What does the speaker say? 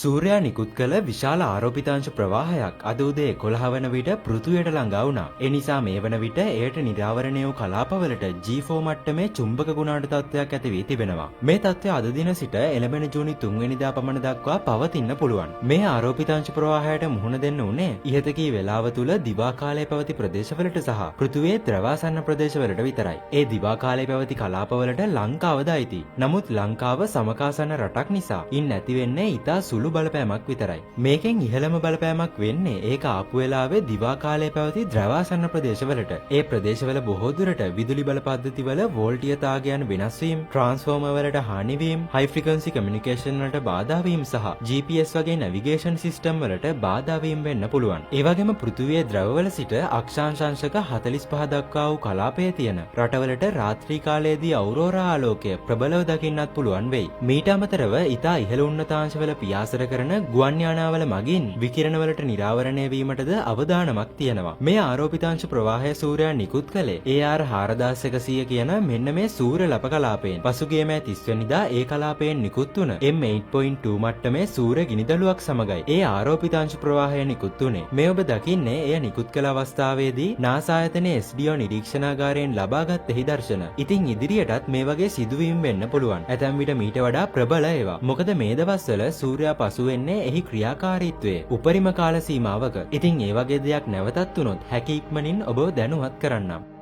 සූර්යා නිකුත් කළ විශාල ආරෝපිතාංශ ප්‍රවාහයක් අද උදේ 11 වන විට පෘථිවියට ළඟා වුණා. ඒ නිසා මේ වන විට එයට නිරාවරණය වූ කලාපවලට G4 මට්ටමේ චුම්බක ගුණාඩු තත්ත්වයක් ඇති වී තිබෙනවා. මේ තත්ත්වය අද දින සිට එළඹෙන ජූනි 3 වෙනිදා පමණ දක්වා පවතින්න පුළුවන්. මේ ආරෝපිතාංශ ප්‍රවාහයට මුහුණ දෙන්න උනේ ඉහත කී වේලාව තුල දිවා කාලයේ පැවති ප්‍රදේශවලට සහ පෘථිවියේ ද්‍රවාසන්න ප්‍රදේශවලට විතරයි. ඒ දිවා කාලයේ පැවති කලාපවලට ලංකාවද අයිති. නමුත් ලංකාව සමකාසන්න රටක් නිසා ඉන් නැති වෙන්නේ ඉතා සුළු බලපෑමක් විතරයි. මේකෙන් ඉහළම බලපෑමක් වෙන්නේ ඒක ආපු වෙලාවේ දිවා කාලයේ පැවති ද්‍රවාසන්න ප්‍රදේශවලට. ඒ ප්‍රදේශවල බොහෝ දුරට විදුලි බල පද්ධතිවල වෝල්ටීයතාවයන් වෙනස් වීම, ට්‍රාන්ස්ෆෝමර් වලට හානි වීම, හයි ෆ්‍රීකවන්සි කමියුනිකේෂන් වලට බාධා වීම සහ GPS වගේ නැවිගේෂන් සිස්ටම් වලට බාධා වීම වෙන්න පුළුවන්. ඒ වගේම පෘථිවියේ ද්‍රවවල සිට අක්ෂාංශක 45 දක්වා වූ කලාපයේ තියෙන රටවලට රාත්‍රී කාලයේදී අවුරෝරා ආලෝකය ප්‍රබලව දකින්නත් පුළුවන් වෙයි. මීට අමතරව ඉතා ඉහළ උන්නතාංශවල පියාසර කරන ගුවන් යානාවල මගින් විකිරණ වලට නිරාවරණය වීමටද අවදානමක් තියෙනවා. මේ ආරෝපිතාංශ ප්‍රවාහය සූර්යයා නිකුත් කළේ AR 4100 කියන මෙන්න මේ සූර්ය ලප කලාපයෙන්. පසුගිය මෑ 30 වෙනිදා ඒ කලාපයෙන් නිකුත් වුණ M8.2 මට්ටමේ සූර්ය ගිනිදළුවක් සමගයි ඒ ආරෝපිතාංශ ප්‍රවාහය නිකුත් වුණේ. මේ ඔබ දකින්නේ එය නිකුත් කළ අවස්ථාවේදී නාසා ආයතනයේ SDO නිරීක්ෂණාගාරයෙන් ලබාගත් එහි දර්ශන. ඉතින් ඉදිරියටත් මේ වගේ සිදුවීම් වෙන්න පුළුවන්. ඇතැම් විට මීට වඩා ප්‍රබල ඒවා. මොකද මේ දවස්වල සූර්යයා පසු වෙන්නේ එහි ක්‍රියාකාරීත්වයේ උපරිම කාල සීමාවක. ඉතින් ඒ වගේ දෙයක් නැවතත් වුණොත් හැකි ඉක්මනින් ඔබව දැනුවත් කරන්නම්.